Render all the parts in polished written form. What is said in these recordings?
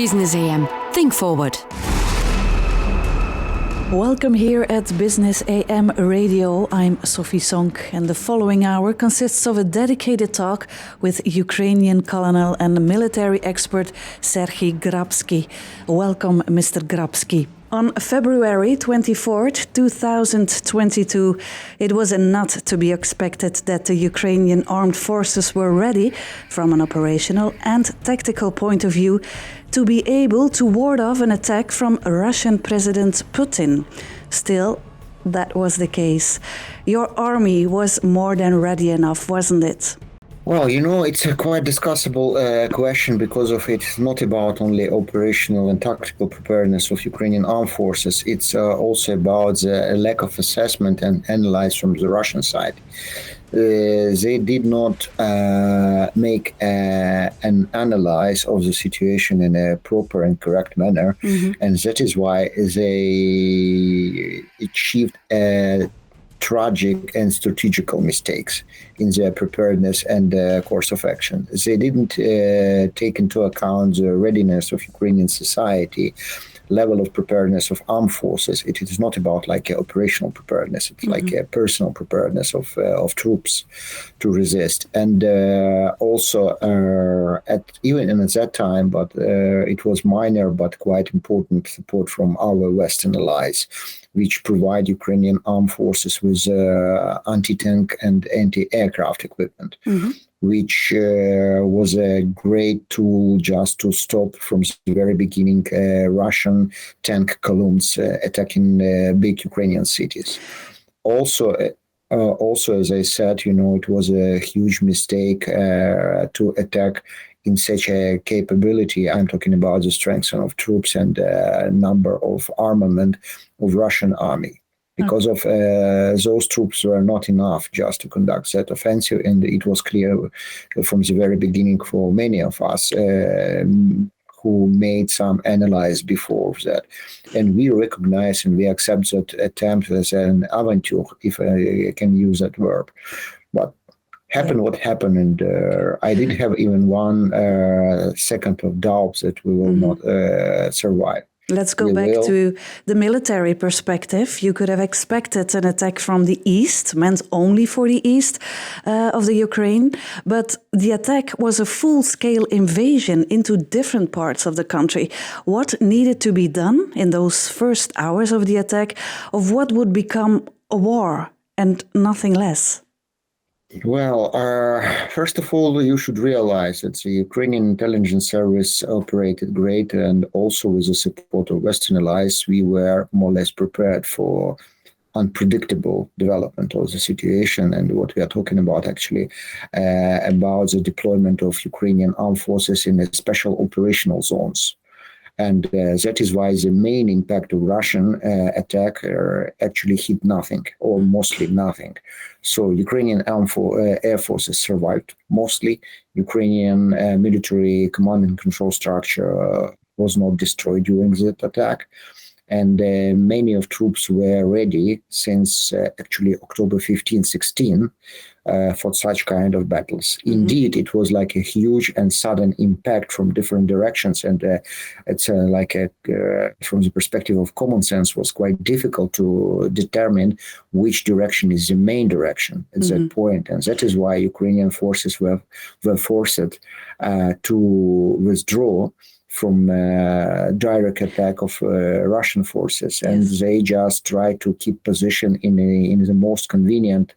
Business AM. Think forward. Welcome here at Business AM Radio. I'm Sofie Sonck, and the following hour consists of a dedicated talk with Ukrainian colonel and military expert Serhii Grabskyi. Welcome, Mr. Grabskyi. On February 24th, 2022, it was not to be expected that the Ukrainian Armed Forces were ready, from an operational and tactical point of view, to be able to ward off an attack from Russian President Putin. Still, that was the case. Your army was more than ready enough, wasn't it? Well, it's a quite discussable question because of it's not about only operational and tactical preparedness of Ukrainian armed forces. It's also about the lack of assessment and analysis from the Russian side. They did not make an analysis of the situation in a proper and correct manner, and that is why they achieved tragic and strategical mistakes in their preparedness and course of action. They didn't take into account the readiness of Ukrainian society, level of preparedness of armed forces. It is not about like operational preparedness. It's like a personal preparedness of troops to resist. And also even at that time, but it was minor but quite important support from our Western allies, which provide Ukrainian armed forces with anti-tank and anti-aircraft equipment, which was a great tool just to stop from the very beginning Russian tank columns attacking big Ukrainian cities. Also, as I said, it was a huge mistake to attack in such a capability. I'm talking about the strength of troops and number of armament of Russian army. Because of those troops were not enough just to conduct that offensive, and it was clear from the very beginning for many of us who made some analysis before that. And we recognize and we accept that attempt as an aventure, if I can use that verb. But happened what happened, and I didn't have even one second of doubt that we will not survive. Let's go back to the military perspective. You could have expected an attack from the east, meant only for the east of the Ukraine, but the attack was a full-scale invasion into different parts of the country. What needed to be done in those first hours of the attack of what would become a war and nothing less? Well, first of all, you should realize that the Ukrainian intelligence service operated great, and also with the support of Western allies, we were more or less prepared for unpredictable development of the situation. And what we are talking about actually about the deployment of Ukrainian armed forces in special operational zones. And that is why the main impact of Russian attack actually hit nothing, or mostly nothing. So Ukrainian air forces survived mostly. Ukrainian military command and control structure was not destroyed during that attack. And many of troops were ready since actually October 15, 16 for such kind of battles. Indeed, it was like a huge and sudden impact from different directions. And it's from the perspective of common sense, was quite difficult to determine which direction is the main direction at that point. And that is why Ukrainian forces were forced to withdraw from direct attack of Russian forces, and they just try to keep position in the most convenient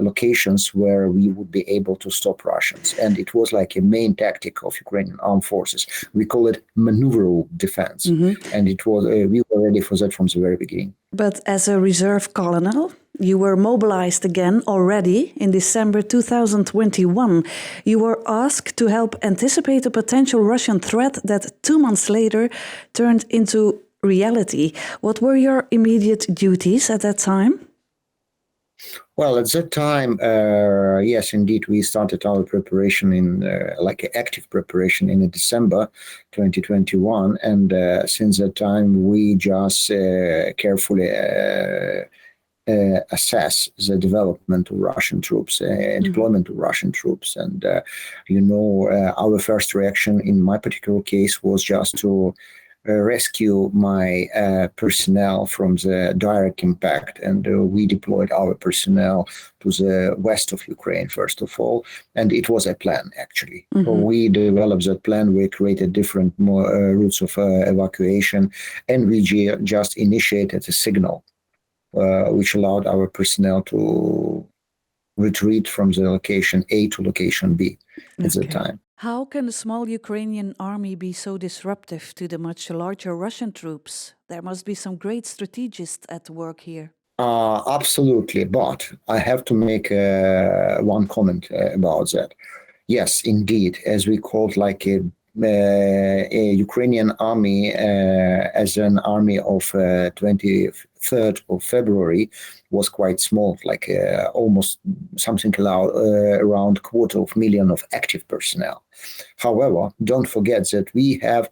locations where we would be able to stop Russians. And it was like a main tactic of Ukrainian armed forces. We call it maneuverable defense, and it was we were ready for that from the very beginning. But as a reserve colonel, you were mobilized again already in December 2021. You were asked to help anticipate a potential Russian threat that 2 months later turned into reality. What were your immediate duties at that time? Well, at that time, yes, indeed, we started our preparation in active preparation in December 2021. And since that time, we just carefully assess the development of Russian troops, deployment of Russian troops. And, our first reaction in my particular case was just to rescue my personnel from the direct impact. And we deployed our personnel to the west of Ukraine, first of all. And it was a plan, actually. So we developed that plan. We created different routes of evacuation. And we just initiated a signal, which allowed our personnel to retreat from the location A to location B at the time. How can a small Ukrainian army be so disruptive to the much larger Russian troops? There must be some great strategists at work here. Absolutely, but I have to make one comment about that. Yes, indeed, as we called like a Ukrainian army as an army of 23rd of February was quite small, like almost something around 250,000 of active personnel. However, don't forget that we had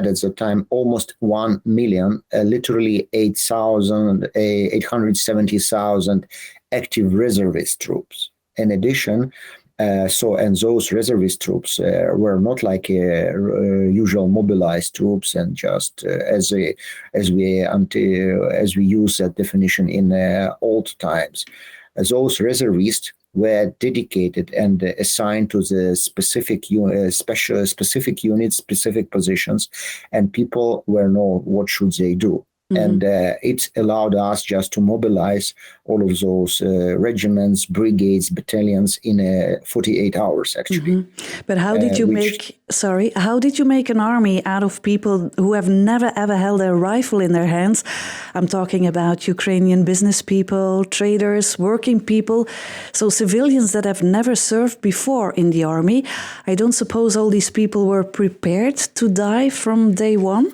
at the time almost 1 million, literally 870,000 active reservist troops. In addition, and those reservist troops were not like usual mobilized troops, and just as we use that definition in old times, those reservists were dedicated and assigned to the specific units, specific positions, and people were know what should they do. And it allowed us just to mobilize all of those regiments, brigades, battalions in 48 hours, actually. But how did you how did you make an army out of people who have never ever held a rifle in their hands? I'm talking about Ukrainian business people, traders, working people, so civilians that have never served before in the army. I don't suppose all these people were prepared to die from day one?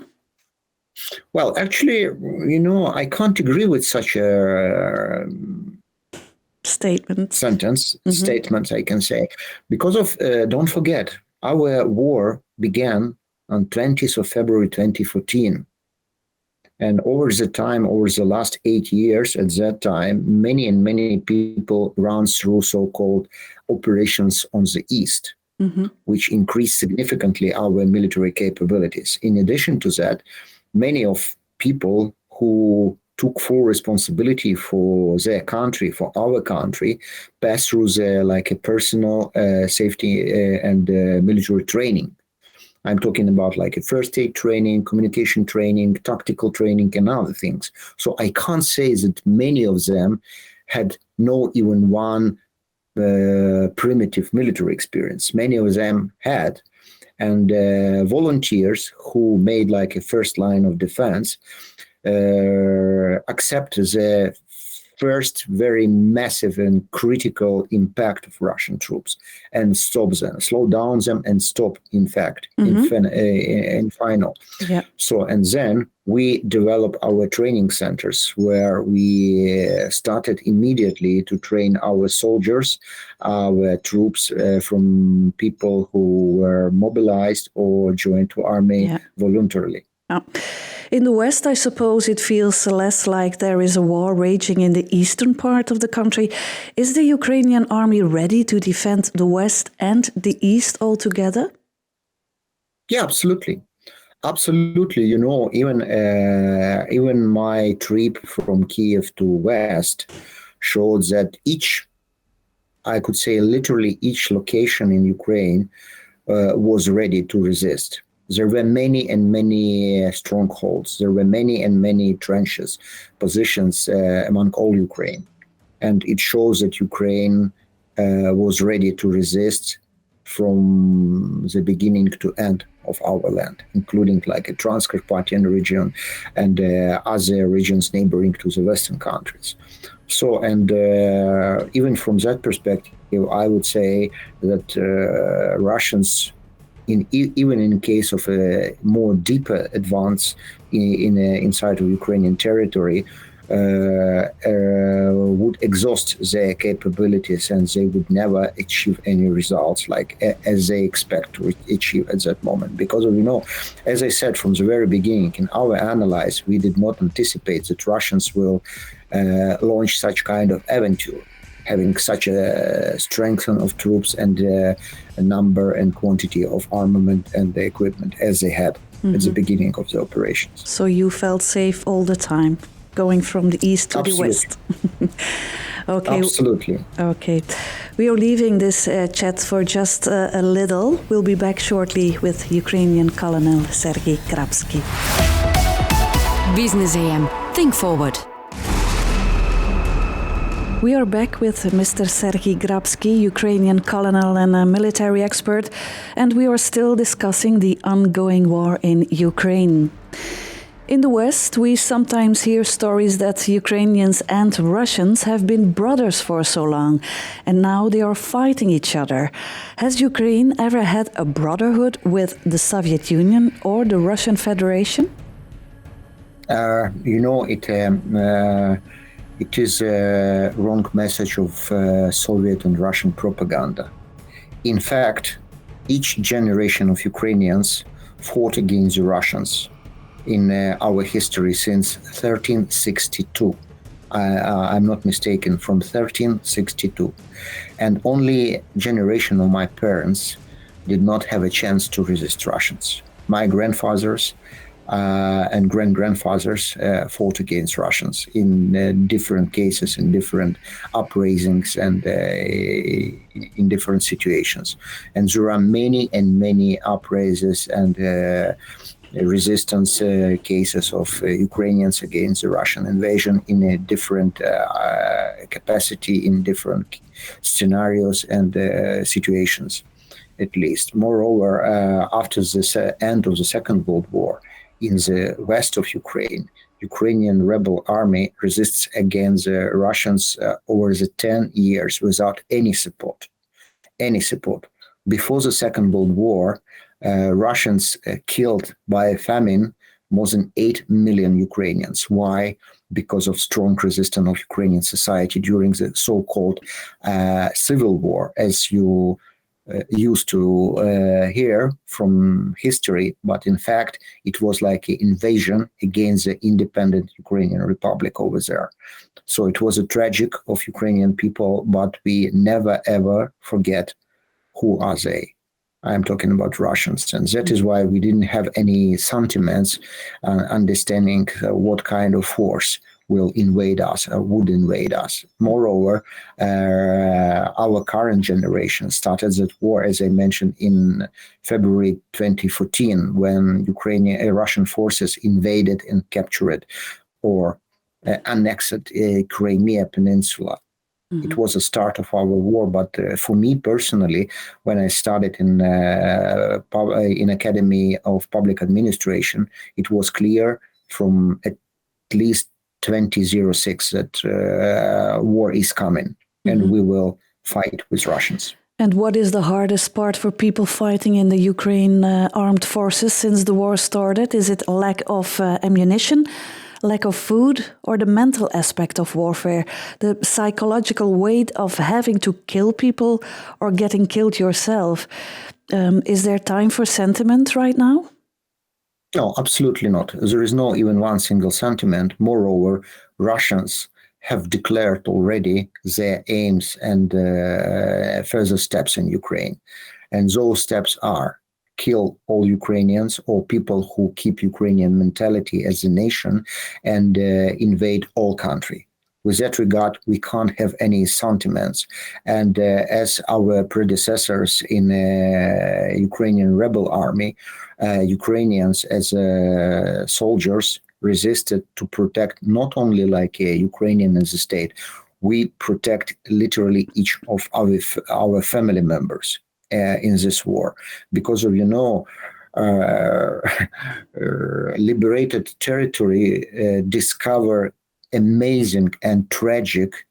Well, actually, I can't agree with such a statement, I can say, because of, don't forget, our war began on 20th of February 2014. And over the last 8 years, at that time, many people ran through so-called operations on the East, which increased significantly our military capabilities. In addition to that, many of people who took full responsibility for their country, for our country, passed through a personal safety and military training. I'm talking about like a first aid training, communication training, tactical training, and other things. So I can't say that many of them had no even one primitive military experience. Many of them had. And volunteers who made like a first line of defense accept the first very massive and critical impact of Russian troops and slow down them and stop, in fact, in final. Yeah. So, and then we develop our training centers where we started immediately to train our soldiers, our troops from people who were mobilized or joined to army voluntarily. Oh. In the West, I suppose it feels less like there is a war raging in the eastern part of the country. Is the Ukrainian army ready to defend the West and the East altogether? Yeah, absolutely. Absolutely. Even my trip from Kiev to West showed that I could say literally each location in Ukraine was ready to resist. There were many strongholds. There were many trenches, positions among all Ukraine. And it shows that Ukraine was ready to resist from the beginning to end of our land, including like a Transcarpathian region and other regions neighboring to the Western countries. So, and even from that perspective, I would say that Russians, even in case of a more deeper advance inside of Ukrainian territory, would exhaust their capabilities and they would never achieve any results as they expect to achieve at that moment. Because as I said from the very beginning, in our analysis, we did not anticipate that Russians will launch such kind of adventure, having such a strength of troops and a number and quantity of armament and the equipment as they had at the beginning of the operations. So you felt safe all the time, going from the east to Absolutely. the west. Okay. Absolutely. Okay. We are leaving this chat for just a little. We'll be back shortly with Ukrainian Colonel Serhii Grabskyi. Business AM. Think forward. We are back with Mr. Serhii Grabskyi, Ukrainian colonel and a military expert, and we are still discussing the ongoing war in Ukraine. In the West, we sometimes hear stories that Ukrainians and Russians have been brothers for so long, and now they are fighting each other. Has Ukraine ever had a brotherhood with the Soviet Union or the Russian Federation? It is a wrong message of Soviet and Russian propaganda. In fact, each generation of Ukrainians fought against the Russians in our history since 1362. I'm not mistaken, from 1362. And only generation of my parents did not have a chance to resist Russians. My grandfathers and grand-grandfathers fought against Russians in different cases, in different uprisings and in different situations. And there are many and many uprises and resistance cases of Ukrainians against the Russian invasion in a different capacity, in different scenarios and situations, at least. Moreover, after the end of the Second World War, in the west of Ukraine, Ukrainian rebel army resists against the Russians over the 10 years without any support. Before the Second World War, Russians killed by famine more than 8 million Ukrainians. Why? Because of strong resistance of Ukrainian society during the so-called civil war, as you used to hear from history, but in fact, it was like an invasion against the independent Ukrainian Republic over there. So it was a tragic of Ukrainian people, but we never ever forget who are they. I'm talking about Russians, and that is why we didn't have any sentiments understanding what kind of force will invade us or would invade us. Moreover, our current generation started that war, as I mentioned, in February 2014, when Russian forces invaded and captured or annexed Crimea Peninsula. Mm-hmm. It was a start of our war, but for me personally, when I started in Academy of Public Administration, it was clear from at least 2006 that war is coming, and mm-hmm. we will fight with Russians. And what is the hardest part for people fighting in the Ukraine armed forces since the war started? Is it lack of ammunition, lack of food, or the mental aspect of warfare, the psychological weight of having to kill people or getting killed yourself? Is there time for sentiment right now? No, absolutely not. There is no even one single sentiment. Moreover, Russians have declared already their aims and further steps in Ukraine. And those steps are kill all Ukrainians or people who keep Ukrainian mentality as a nation and invade all country. With that regard, we can't have any sentiments. And as our predecessors in Ukrainian rebel army, Ukrainians as soldiers resisted to protect not only like a Ukrainian as a state, we protect literally each of our family members in this war. Because of, liberated territory discover amazing and tragic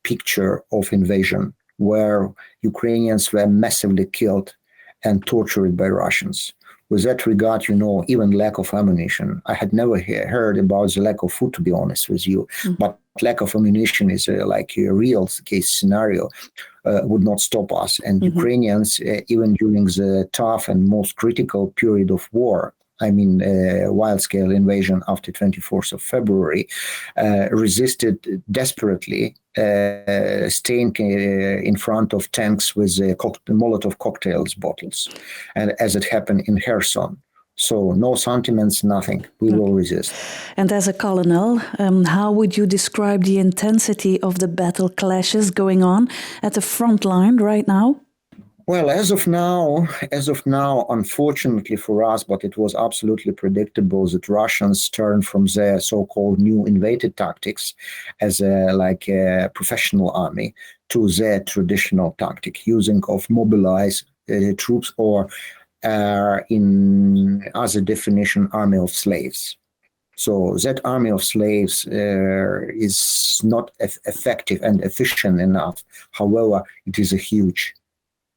picture of invasion where Ukrainians were massively killed and tortured by Russians. With that regard, even lack of ammunition. I had never heard about the lack of food, to be honest with you, but lack of ammunition is like a real case scenario, would not stop us. And Ukrainians, even during the tough and most critical period of war, I mean, wild-scale invasion after 24th of February, resisted desperately, staying in front of tanks with Molotov cocktails bottles, and as it happened in Kherson. So no sentiments, nothing. We will resist. And as a colonel, how would you describe the intensity of the battle clashes going on at the front line right now? Well, as of now, unfortunately for us, but it was absolutely predictable that Russians turned from their so-called new invaded tactics as a professional army to their traditional tactic, using of mobilized troops, or in other definition, army of slaves. So that army of slaves is not effective and efficient enough. However, it is a huge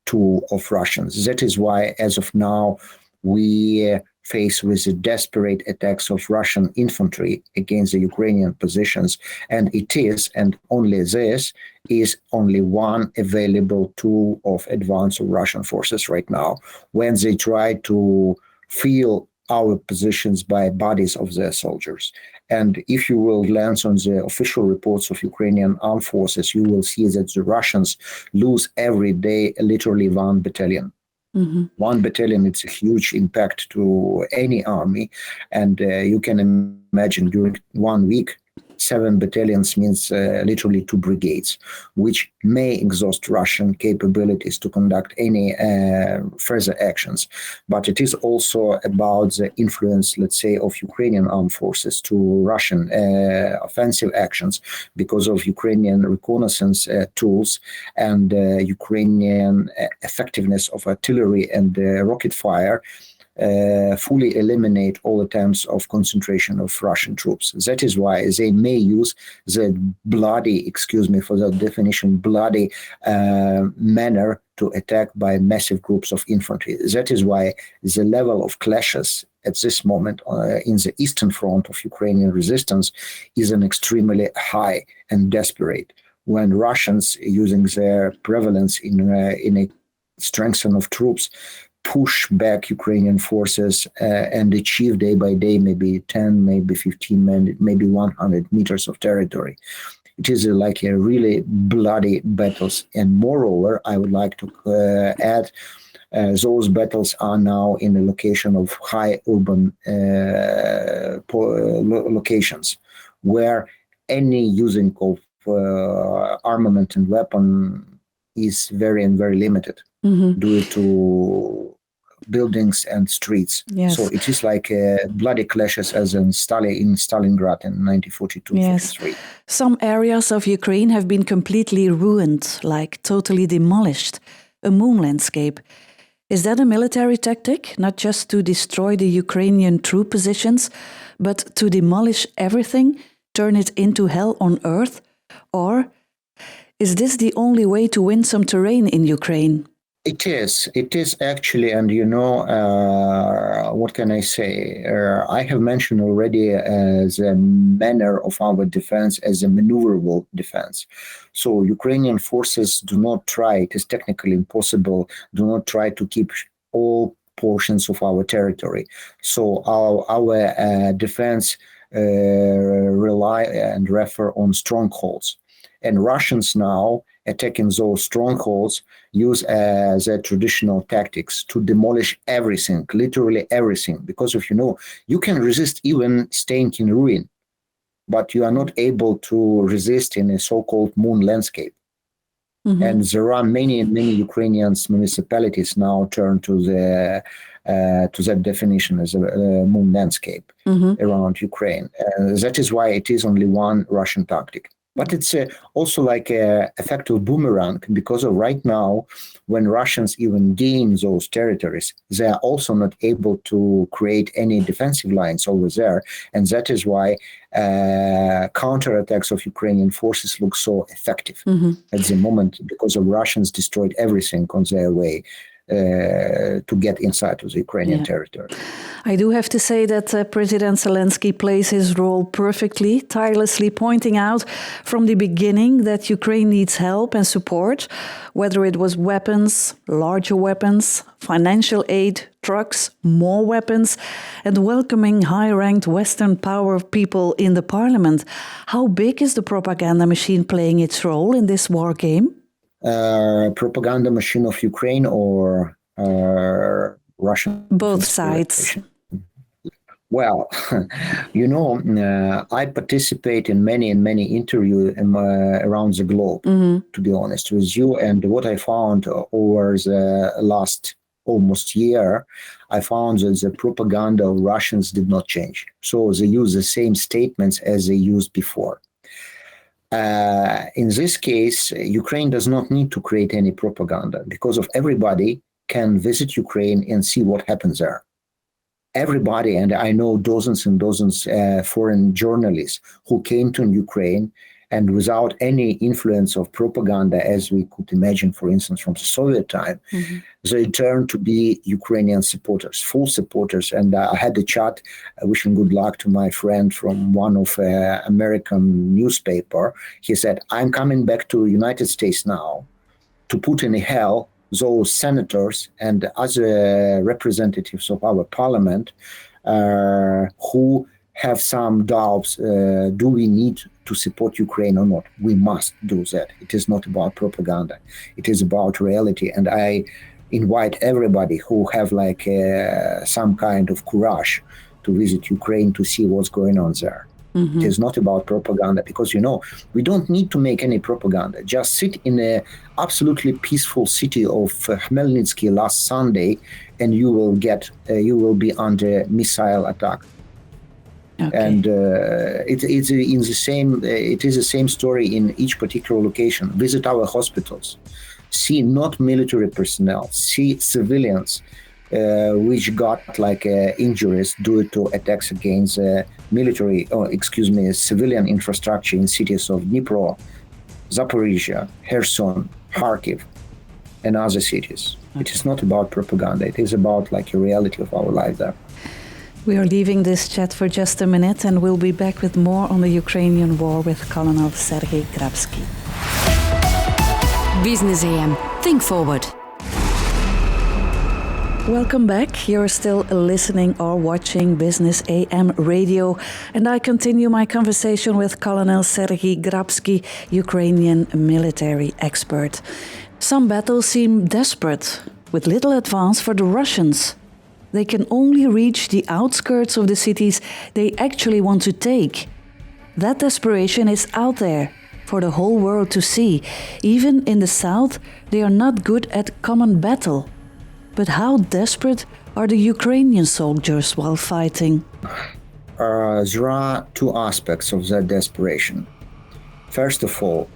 tool of Russians. That is why, as of now, we face with the desperate attacks of Russian infantry against the Ukrainian positions. And it is, and only this, is only one available tool of advance of Russian forces right now, when they try to fill our positions by bodies of their soldiers. And if you will glance on the official reports of Ukrainian Armed Forces, you will see that the Russians lose every day literally 1 battalion. 1 battalion, it's a huge impact to any army. And you can imagine during 1 week, 7 battalions means literally 2 brigades, which may exhaust Russian capabilities to conduct any further actions. But it is also about the influence, let's say, of Ukrainian armed forces to Russian offensive actions because of Ukrainian reconnaissance tools and Ukrainian effectiveness of artillery and rocket fire. Fully eliminate all attempts of concentration of Russian troops. That is why they may use the bloody, excuse me for that definition, bloody manner to attack by massive groups of infantry. That is why the level of clashes at this moment in the eastern front of Ukrainian resistance is an extremely high and desperate. When Russians, using their prevalence in a strengthening of troops, push back Ukrainian forces and achieve day by day maybe 10, maybe 15, maybe 100 meters of territory. It is like a really bloody battles. And moreover, I would like to add, those battles are now in a location of high urban locations where any using of armament and weapon is very limited due to buildings and streets. Yes. So it is like bloody clashes as in Stalingrad in 1942-43. Yes. Some areas of Ukraine have been completely ruined, like totally demolished, a moon landscape. Is that a military tactic, not just to destroy the Ukrainian troop positions, but to demolish everything, turn it into hell on earth? Or is this the only way to win some terrain in Ukraine? It is actually, and what can I say? I have mentioned already the manner of our defense as a maneuverable defense. So Ukrainian forces do not try, it is technically impossible, do not try to keep all portions of our territory. So our defense rely and refer on strongholds. And Russians now, attacking those strongholds, use their traditional tactics to demolish everything, literally everything. Because if you can resist even staying in ruin, but you are not able to resist in a so-called moon landscape. And there are many Ukrainian municipalities now turn to that definition as a moon landscape around Ukraine. That is why it is only one Russian tactic. But it's also like an effective boomerang, because of right now, when Russians even gain those territories, they are also not able to create any defensive lines over there. And that is why counterattacks of Ukrainian forces look so effective at the moment, because the Russians destroyed everything on their way to get inside of the Ukrainian territory. I do have to say that President Zelensky plays his role perfectly, tirelessly pointing out from the beginning that Ukraine needs help and support, whether it was weapons, larger weapons, financial aid, trucks, more weapons, and welcoming high-ranked Western power people in the parliament. How big is the propaganda machine playing its role in this war game? Propaganda machine of Ukraine or Russian? Both sides. Well, I participate in many interviews around the globe, to be honest with you. And what I found over the last almost year, I found that the propaganda of Russians did not change. So they use the same statements as they used before. In this case, Ukraine does not need to create any propaganda because of everybody can visit Ukraine and see what happens there. Everybody, and I know dozens and dozens foreign journalists who came to Ukraine and without any influence of propaganda, as we could imagine, for instance, from the Soviet time, they turned to be Ukrainian supporters, full supporters. And I had a chat wishing good luck to my friend from one of American newspaper. He said, I'm coming back to United States now to put in hell those senators and other representatives of our parliament who have some doubts, do we need to support Ukraine or not? We must do that. It is not about propaganda. It is about reality. And I invite everybody who have some kind of courage to visit Ukraine to see what's going on there. It is not about propaganda because, we don't need to make any propaganda. Just sit in a absolutely peaceful city of Khmelnytsky last Sunday and you will be under missile attack. Okay. And it is the same story in each particular location. Visit our hospitals. See not military personnel, see civilians which got injuries due to attacks against civilian infrastructure in cities of Dnipro, Zaporizhia, Kherson, Kharkiv, and other cities. Okay. It is not about propaganda. It is about a reality of our life there. We are leaving this chat for just a minute and we'll be back with more on the Ukrainian war with Colonel Serhii Grabskyi. Business AM. Think forward. Welcome back. You're still listening or watching Business AM Radio, and I continue my conversation with Colonel Serhii Grabskyi, Ukrainian military expert. Some battles seem desperate, with little advance for the Russians. They can only reach the outskirts of the cities they actually want to take. That desperation is out there for the whole world to see. Even in the south, they are not good at common battle. But how desperate are the Ukrainian soldiers while fighting? There are two aspects of that desperation. First of all,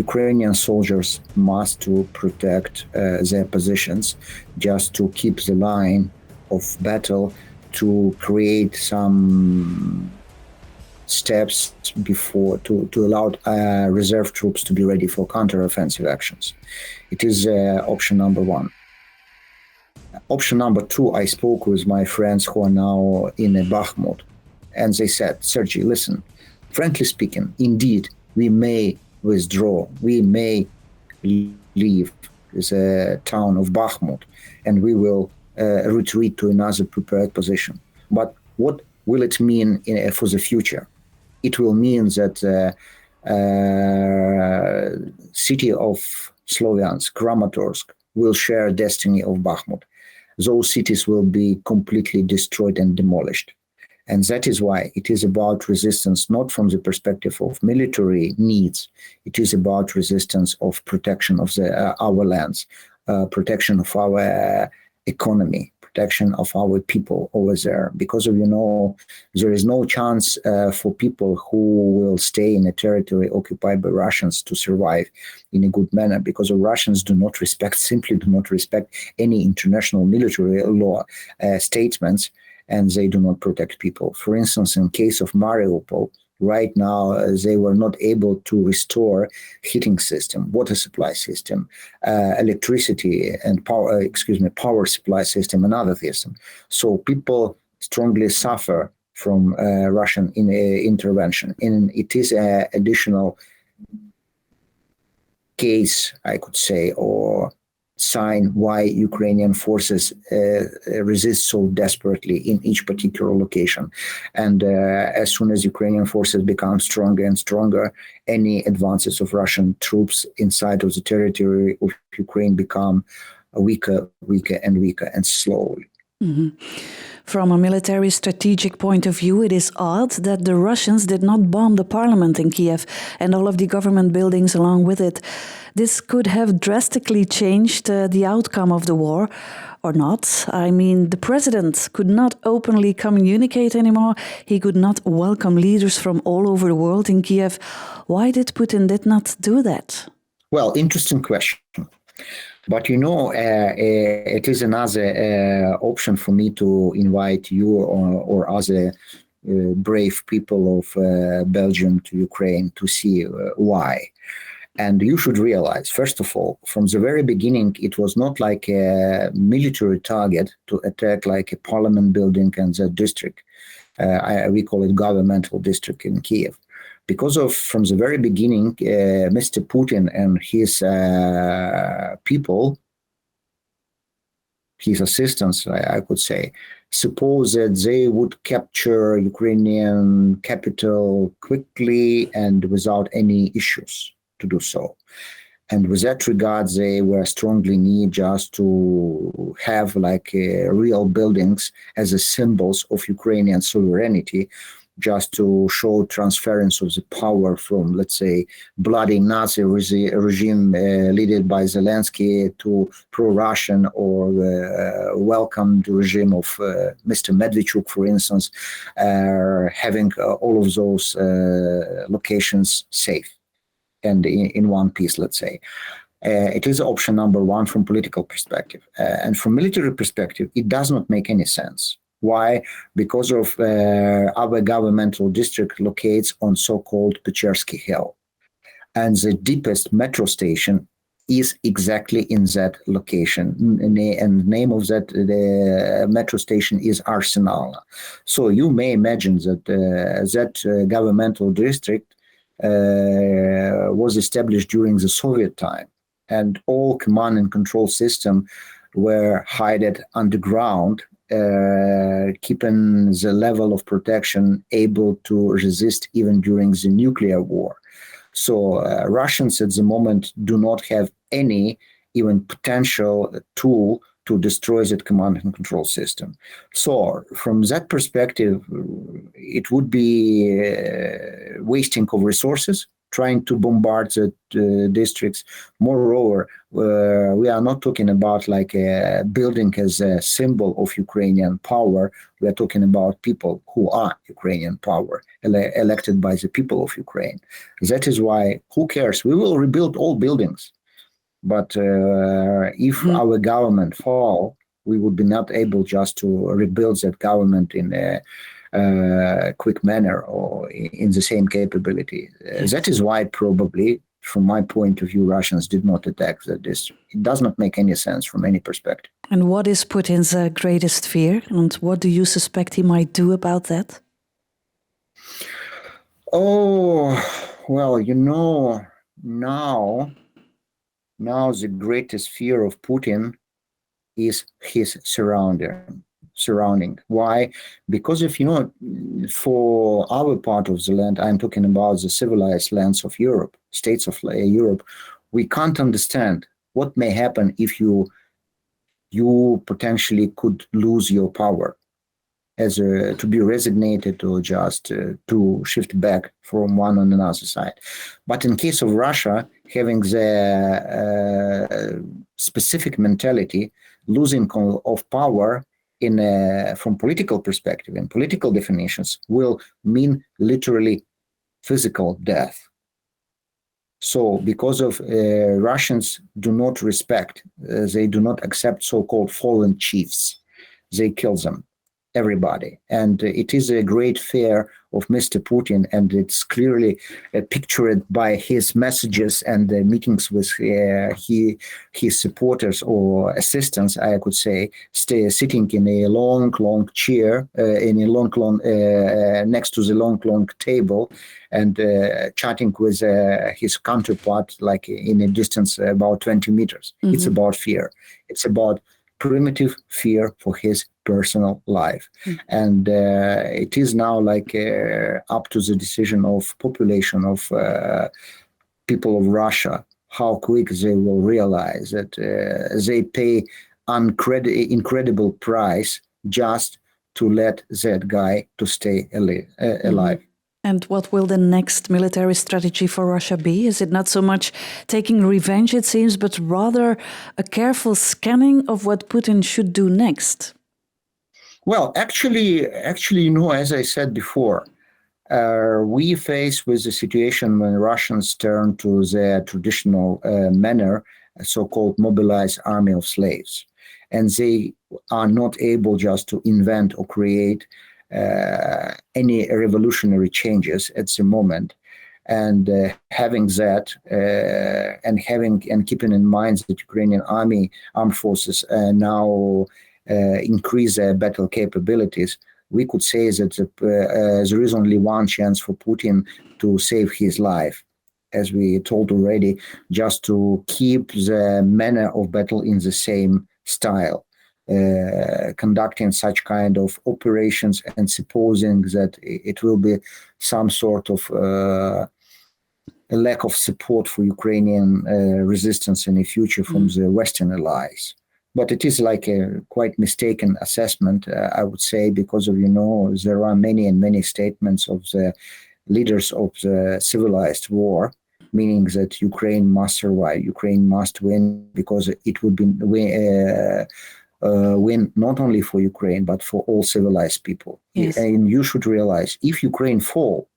Ukrainian soldiers must to protect their positions, just to keep the line of battle, to create some steps before to allow reserve troops to be ready for counteroffensive actions. It is option number one. Option number two, I spoke with my friends who are now in Bakhmut, and they said, Serhii, listen, frankly speaking, indeed, we may withdraw, we may leave the town of Bakhmut, and we will retreat to another prepared position. But what will it mean for the future? It will mean that city of Sloviansk, Kramatorsk, will share destiny of Bakhmut. Those cities will be completely destroyed and demolished. And that is why it is about resistance, not from the perspective of military needs. It is about resistance of protection of our lands, protection of our economy, protection of our people over there. Because there is no chance for people who will stay in a territory occupied by Russians to survive in a good manner, because the Russians simply do not respect any international military law statements, and they do not protect people. For instance, in case of Mariupol, right now they were not able to restore heating system, water supply system, electricity and power supply system and other system. So people strongly suffer from Russian intervention, and it is an additional case, I could say, or sign why Ukrainian forces resist so desperately in each particular location. And as soon as Ukrainian forces become stronger and stronger, any advances of Russian troops inside of the territory of Ukraine become weaker and slowly. Mm-hmm. From a military strategic point of view, it is odd that the Russians did not bomb the parliament in Kiev and all of the government buildings along with it. This could have drastically changed the outcome of the war, or not. I mean, the president could not openly communicate anymore. He could not welcome leaders from all over the world in Kiev. Why did Putin not do that? Well, interesting question. But it is another option for me to invite you or other brave people of Belgium to Ukraine to see why. And you should realize, first of all, from the very beginning, it was not like a military target to attack like a parliament building and the district. We call it governmental district in Kiev. Because from the very beginning, Mr. Putin and his people, his assistants, I could say, suppose that they would capture Ukrainian capital quickly and without any issues to do so. And with that regard, they were strongly need just to have like real buildings as a symbols of Ukrainian sovereignty, just to show transference of the power from, let's say, bloody Nazi regime led by Zelensky to pro-Russian or welcomed regime of Mr. Medvedchuk, for instance, having all of those locations safe and in one piece, let's say. It is option number one from political perspective. And from military perspective, it does not make any sense. Why? Because of our governmental district locates on so-called Pechersky Hill. And the deepest metro station is exactly in that location. And the name of that metro station is Arsenal. So you may imagine that that governmental district was established during the Soviet time. And all command and control system were hidden underground, keeping the level of protection able to resist even during the nuclear war. So Russians at the moment do not have any even potential tool to destroy that command and control system. So from that perspective, it would be wasting of resources, trying to bombard the districts. Moreover, we are not talking about like a building as a symbol of Ukrainian power. We are talking about people who are Ukrainian power, elected by the people of Ukraine. That is why, who cares? We will rebuild all buildings. But if our government fall, we would be not able just to rebuild that government in a quick manner or in the same capability. That is why probably, from my point of view, Russians did not attack the district. It does not make any sense from any perspective. And what is Putin's greatest fear? And what do you suspect he might do about that? Oh, well, now the greatest fear of Putin is his surrounding. Why? Because if for our part of the land, I'm talking about the civilized lands of Europe, states of Europe, we can't understand what may happen if you potentially could lose your power as to be resignated or just to shift back from one on another side. But in case of Russia, having the specific mentality, losing of power from political perspective and political definitions will mean literally physical death. So because of Russians do not respect, they do not accept so-called fallen chiefs. They kill them. everybody. And it is a great fear of Mr. Putin, and it's clearly pictured by his messages and the meetings with his supporters or assistants, I could say, sitting in a long chair, next to the long table, and chatting with his counterpart, like in a distance about 20 meters. Mm-hmm. It's about fear. It's about primitive fear for his personal life. Mm-hmm. And it is now like up to the decision of population of people of Russia, how quick they will realize that they pay incredible price just to let that guy to stay alive. Mm-hmm. And what will the next military strategy for Russia be? Is it not so much taking revenge, it seems, but rather a careful scanning of what Putin should do next? Well, actually, as I said before, we face with the situation when Russians turn to their traditional manner, so-called mobilized army of slaves. And they are not able just to invent or create any revolutionary changes at the moment, and having that and keeping in mind that Ukrainian armed forces now increase their battle capabilities, we could say that there is only one chance for Putin to save his life, as we told already, just to keep the manner of battle in the same style. Conducting such kind of operations and supposing that it will be some sort of a lack of support for Ukrainian resistance in the future from the Western allies. But it is like a quite mistaken assessment, I would say, because of, there are many statements of the leaders of the civilized war, meaning that Ukraine must survive, Ukraine must win, because it would be win not only for Ukraine, but for all civilized people. Yes. And you should realize, if Ukraine fall,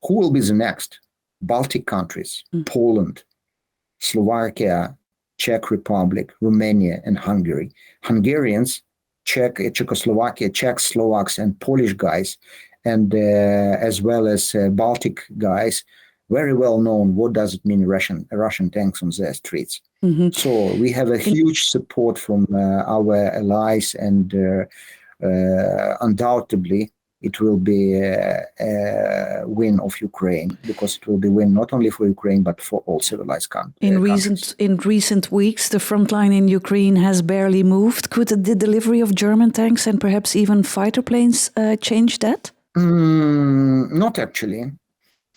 who will be the next? Baltic countries, Poland, Slovakia, Czech Republic, Romania, and Hungary. Hungarians, Czechoslovakia, Czech, Slovaks, and Polish guys, and as well as Baltic guys, very well known what does it mean Russian tanks on their streets. Mm-hmm. So we have a huge support from our allies, and undoubtedly it will be a win of Ukraine, because it will be a win not only for Ukraine but for all civilized countries. In recent weeks, the front line in Ukraine has barely moved. Could the delivery of German tanks and perhaps even fighter planes change that?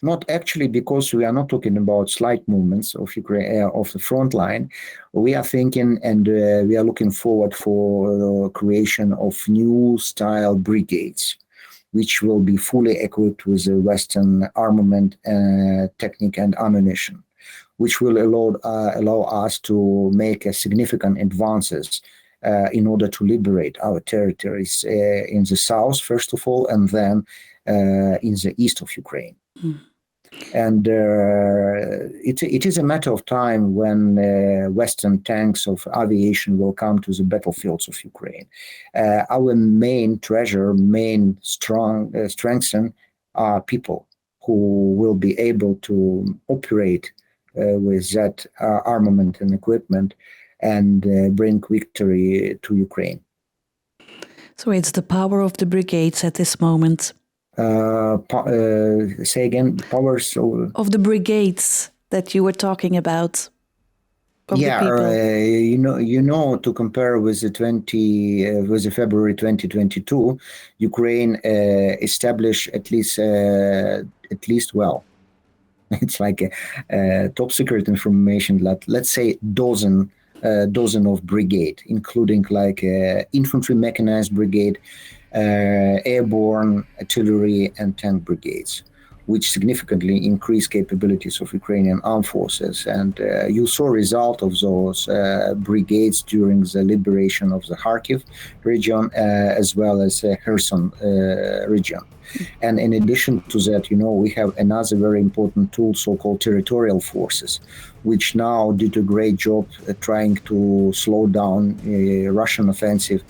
Not actually, because we are not talking about slight movements of Ukraine of the front line. We are thinking and we are looking forward for the creation of new style brigades, which will be fully equipped with the Western armament, technique, and ammunition, which will allow us to make significant advances in order to liberate our territories in the south, first of all, and then in the east of Ukraine. Mm. And it is a matter of time when Western tanks of aviation will come to the battlefields of Ukraine. Our main treasure, strengthen are people who will be able to operate with that armament and equipment and bring victory to Ukraine. So it's the power of the brigades at this moment. Say again, powers of the brigades that you were talking about. To compare with the February 2022, Ukraine established at least well, it's like a top secret information. Let's say dozen of brigade, including like infantry mechanized brigade, airborne artillery and tank brigades, which significantly increase capabilities of Ukrainian armed forces. And you saw result of those brigades during the liberation of the Kharkiv region, as well as Kherson region. And in addition to that, we have another very important tool, so-called territorial forces, which now did a great job trying to slow down Russian offensive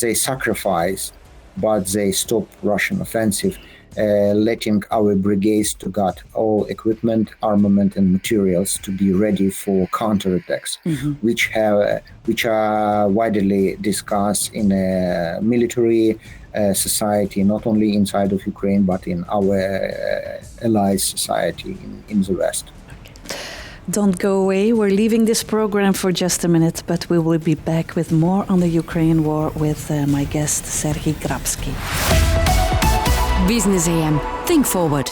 they sacrifice, but they stop Russian offensive, letting our brigades to get all equipment, armament, and materials to be ready for counterattacks, which are widely discussed in a military society, not only inside of Ukraine, but in our allies society in the West. Don't go away. We're leaving this program for just a minute, but we will be back with more on the Ukraine war with my guest, Serhii Grabskyi. Business AM. Think forward.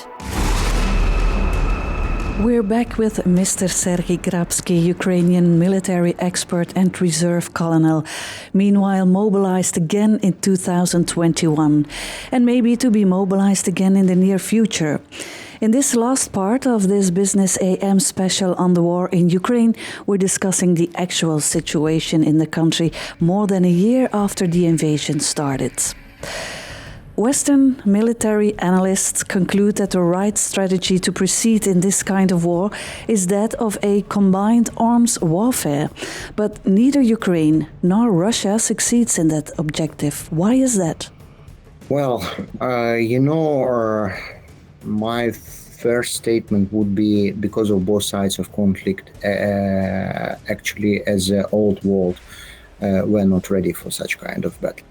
We're back with Mr. Serhii Grabskyi, Ukrainian military expert and reserve colonel, meanwhile mobilized again in 2021, and maybe to be mobilized again in the near future. In this last part of this Business AM special on the war in Ukraine, we're discussing the actual situation in the country more than a year after the invasion started. Western military analysts conclude that the right strategy to proceed in this kind of war is that of a combined arms warfare. But neither Ukraine nor Russia succeeds in that objective. Why is that? Well, my first statement would be because of both sides of conflict, actually, as the old world were not ready for such kind of battle.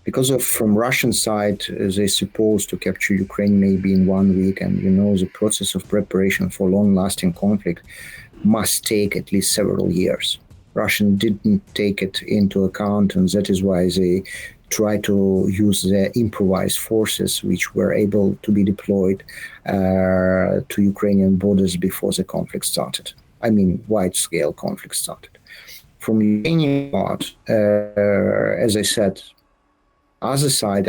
Because from Russian side, they're supposed to capture Ukraine maybe in 1 week, and the process of preparation for long-lasting conflict must take at least several years. Russians didn't take it into account, and that is why they try to use the improvised forces which were able to be deployed to Ukrainian borders before the conflict started. I mean, wide-scale conflict started. From the Ukrainian part, as I said, other side,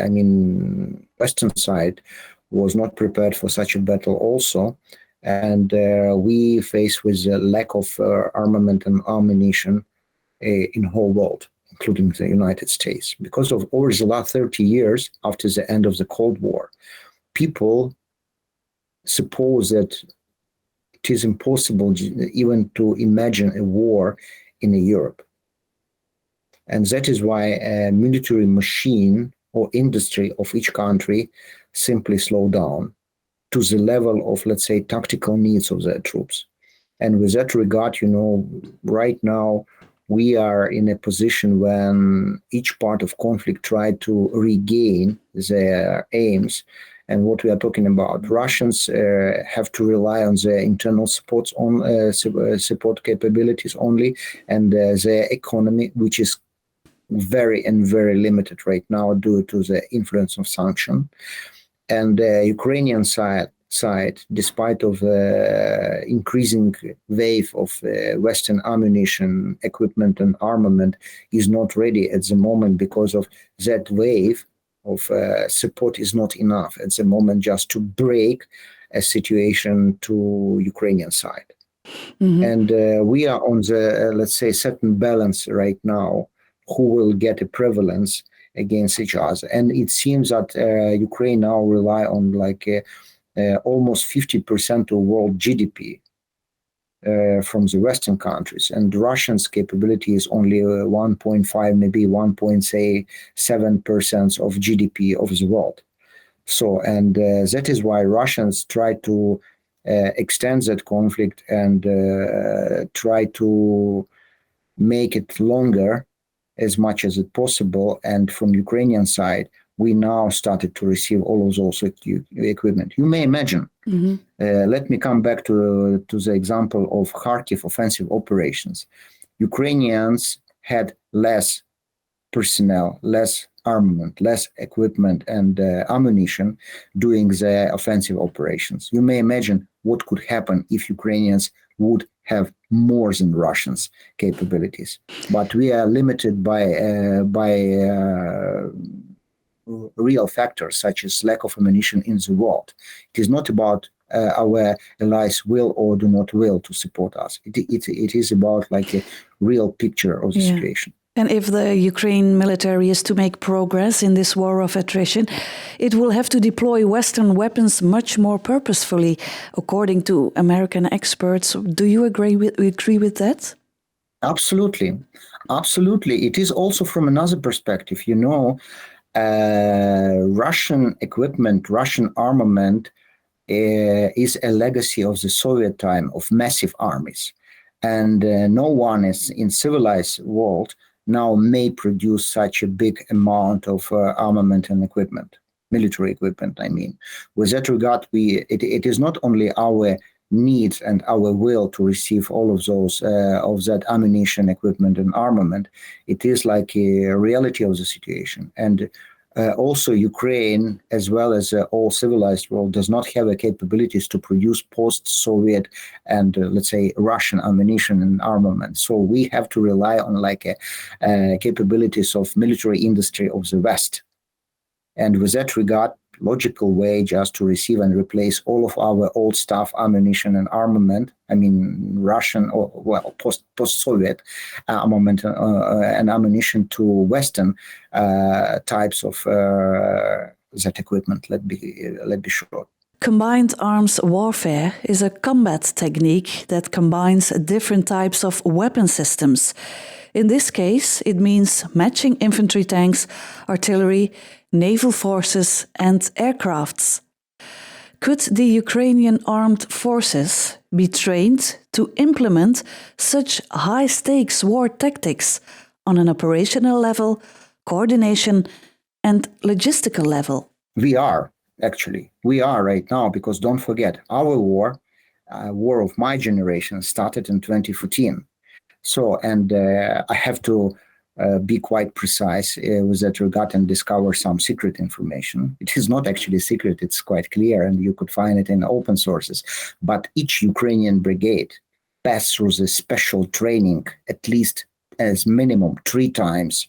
Western side, was not prepared for such a battle also, and we face with a lack of armament and ammunition in the whole world, including the United States. Because of over the last 30 years, after the end of the Cold War, people suppose that it is impossible even to imagine a war in Europe. And that is why a military machine or industry of each country simply slow down to the level of, let's say, tactical needs of their troops. And with that regard, right now we are in a position when each part of conflict tried to regain their aims. And what we are talking about, Russians have to rely on their internal support capabilities only, and their economy, which is very limited right now due to the influence of sanction. And the Ukrainian side, despite of increasing wave of Western ammunition, equipment and armament, is not ready at the moment because of that wave of support is not enough at the moment just to break a situation to Ukrainian side. And we are on the, let's say, certain balance right now, who will get a prevalence against each other. And it seems that Ukraine now rely on almost 50% of world GDP from the Western countries. And Russians' capability is only 1.5, maybe 1.7% of GDP of the world. So, and that is why Russians try to extend that conflict and try to make it longer as much as it possible. And from Ukrainian side, we now started to receive all of those equipment. You may imagine. Let me come back to the example of Kharkiv offensive operations. Ukrainians had less personnel, less armament, less equipment and ammunition doing the offensive operations. You may imagine what could happen if Ukrainians would have more than Russians' capabilities. But we are limited by real factors such as lack of ammunition in the world. It is not about our allies will or do not will to support us. It is about a real picture of the situation. And if the Ukraine military is to make progress in this war of attrition, it will have to deploy Western weapons much more purposefully, according to American experts. Do you agree with that? Absolutely. Absolutely. It is also from another perspective. Russian equipment, Russian armament is a legacy of the Soviet time of massive armies. And no one is in civilized world now may produce such a big amount of armament and equipment, military equipment, I mean. With that regard, it is not only our needs and our will to receive all of those of that ammunition, equipment, and armament. It is like a reality of the situation. And also Ukraine, as well as all civilized world, does not have the capabilities to produce post-Soviet and let's say Russian ammunition and armament. So we have to rely on capabilities of military industry of the West. And with that regard, logical way just to receive and replace all of our old stuff, ammunition and armament, I mean Russian or post-Soviet armament and ammunition to Western types of that equipment. Let be short. Combined arms warfare is a combat technique that combines different types of weapon systems. In this case, it means matching infantry tanks, artillery, naval forces and aircrafts. Could the Ukrainian Armed Forces be trained to implement such high-stakes war tactics on an operational level, coordination and logistical level? We are right now, because don't forget, our war of my generation started in 2014. So, and I have to be quite precise with that regard and discover some secret information. It is not actually secret, it's quite clear, and you could find it in open sources. But each Ukrainian brigade passed through this special training at least as minimum 3 times.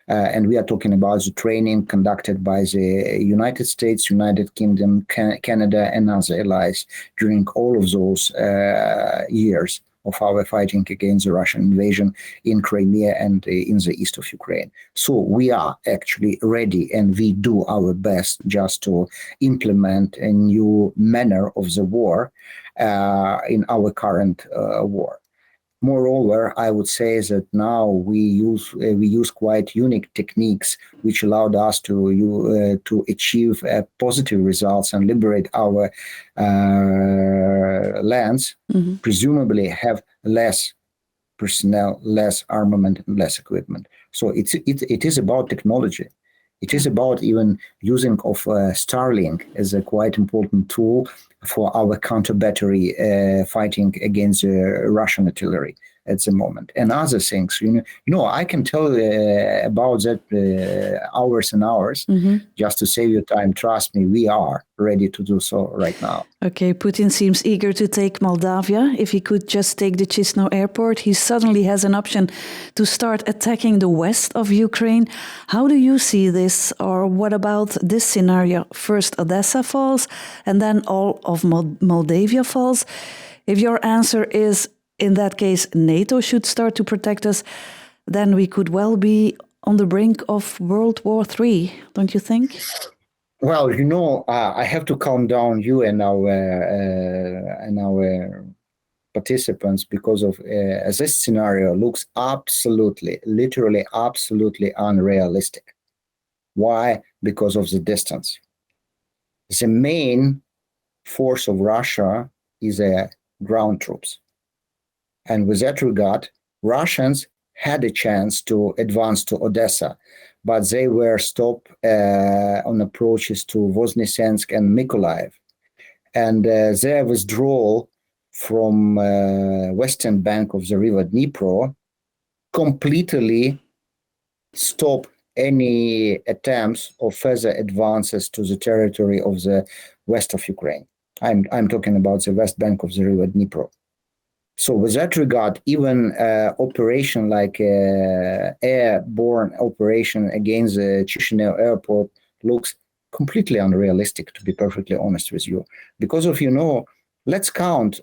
And we are talking about the training conducted by the United States, United Kingdom, Canada, and other allies during all of those years of our fighting against the Russian invasion in Crimea and in the east of Ukraine. So we are actually ready, and we do our best just to implement a new manner of the war in our current war. Moreover, I would say that now we use quite unique techniques which allowed us to achieve positive results and liberate our lands. Mm-hmm. Presumably have less personnel, less armament, and less equipment. So it is about technology. It is about even using of Starlink as a quite important tool for our counter-battery fighting against Russian artillery at the moment, and other things. I can tell about that hours and hours. Mm-hmm. Just to save you time. Trust me, we are ready to do so right now. Okay, Putin seems eager to take Moldavia. If he could just take the Chisno airport, he suddenly has an option to start attacking the west of Ukraine. How do you see this? Or what about this scenario? First Odessa falls, and then all of Moldavia falls. If your answer is, in that case, NATO should start to protect us, then we could well be on the brink of World War III, don't you think? Well, I have to calm down you and our participants, because of this scenario looks literally absolutely unrealistic. Why? Because of the distance. The main force of Russia is ground troops. And with that regard, Russians had a chance to advance to Odessa, but they were stopped on approaches to Voznesensk and Mykolaiv. And their withdrawal from western bank of the river Dnipro completely stopped any attempts of further advances to the territory of the west of Ukraine. I'm talking about the west bank of the river Dnipro. So with that regard, even operation like airborne operation against the Chisinau airport looks completely unrealistic, to be perfectly honest with you. Because of, let's count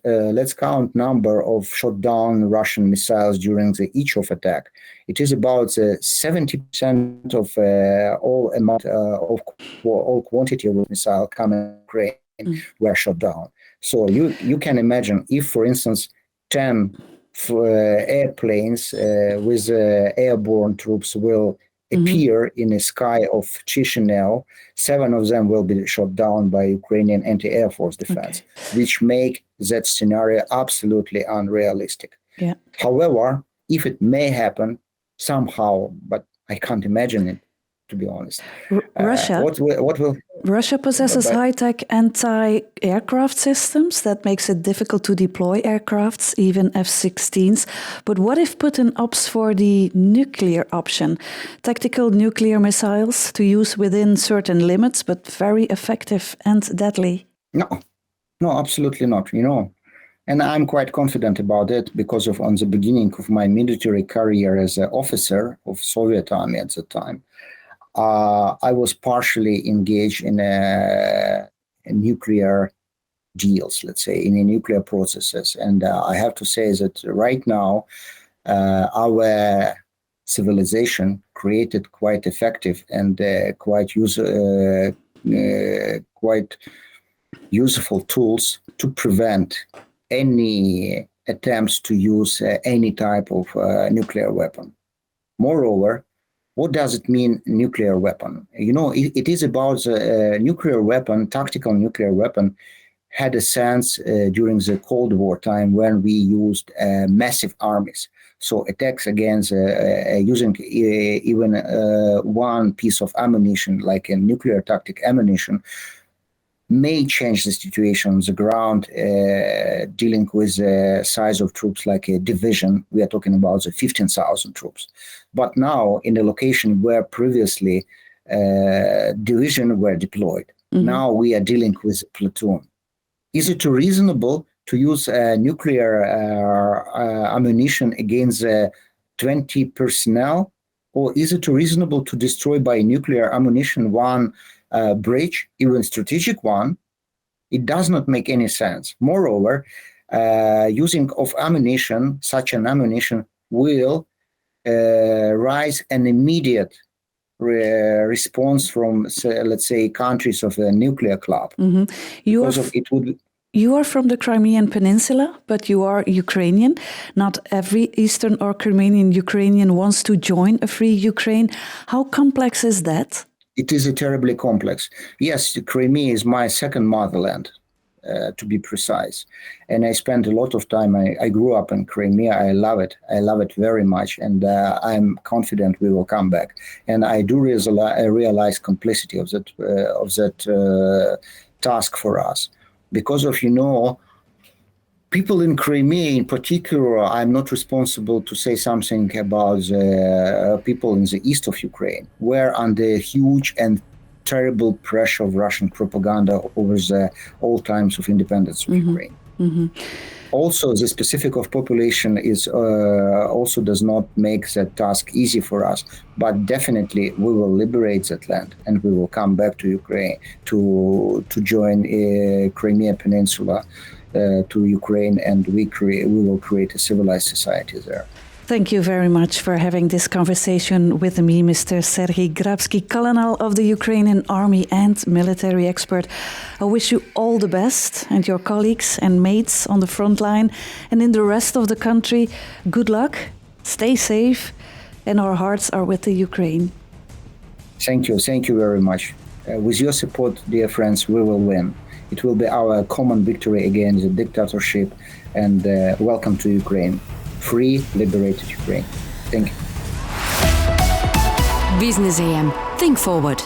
number of shot down Russian missiles during the Ichov attack. It is about 70% of all amount of all quantity of missile coming from Ukraine were shot down. So you can imagine if, for instance, 10 airplanes with airborne troops will appear in the sky of Chisinau. 7 of them will be shot down by Ukrainian anti-air force defense, which make that scenario absolutely unrealistic. Yeah. However, if it may happen somehow, but I can't imagine it, to be honest. Russia. What will? Russia possesses high-tech anti-aircraft systems that makes it difficult to deploy aircrafts, even F-16s. But what if Putin opts for the nuclear option? Tactical nuclear missiles to use within certain limits, but very effective and deadly. No, absolutely not. And I'm quite confident about it because on the beginning of my military career as an officer of Soviet Army at the time, I was partially engaged in nuclear deals, let's say, in nuclear processes. And I have to say that right now, our civilization created quite effective and quite useful tools to prevent any attempts to use any type of nuclear weapon. Moreover, what does it mean, nuclear weapon? It is about the nuclear weapon, tactical nuclear weapon, had a sense during the Cold War time when we used massive armies. So attacks against using even one piece of ammunition, like a nuclear tactic ammunition, may change the situation on the ground, dealing with the size of troops like a division. We are talking about the 15,000 troops. But now, in the location where previously division were deployed, now we are dealing with platoon. Is it reasonable to use nuclear ammunition against 20 personnel? Or is it reasonable to destroy by nuclear ammunition one bridge, even strategic one? It does not make any sense. Moreover, using of ammunition, such an ammunition will raise an immediate response from, let's say, countries of a nuclear club. You are from the Crimean Peninsula, but you are Ukrainian. Not every Eastern or Crimean Ukrainian wants to join a free Ukraine. How complex is that? It is terribly complex. Yes, Crimea is my second motherland, to be precise. And I spent a lot of time. I grew up in Crimea. I love it. I love it very much. And I'm confident we will come back. And I do realize complexity of that task for us. Because of, people in Crimea in particular, I'm not responsible to say something about the people in the east of Ukraine, were under huge and terrible pressure of Russian propaganda over the all times of independence of Ukraine. Also, the specific of population is also does not make that task easy for us, but definitely we will liberate that land and we will come back to Ukraine to join Crimea Peninsula to Ukraine, and we will create a civilized society there. Thank you very much for having this conversation with me, Mr. Serhii Grabskyi, Colonel of the Ukrainian Army and military expert. I wish you all the best, and your colleagues and mates on the front line and in the rest of the country. Good luck, stay safe, and our hearts are with the Ukraine. Thank you very much. With your support, dear friends, we will win. It will be our common victory against the dictatorship, and welcome to Ukraine. Free, liberated Ukraine. Thank you. Business AM. Think forward.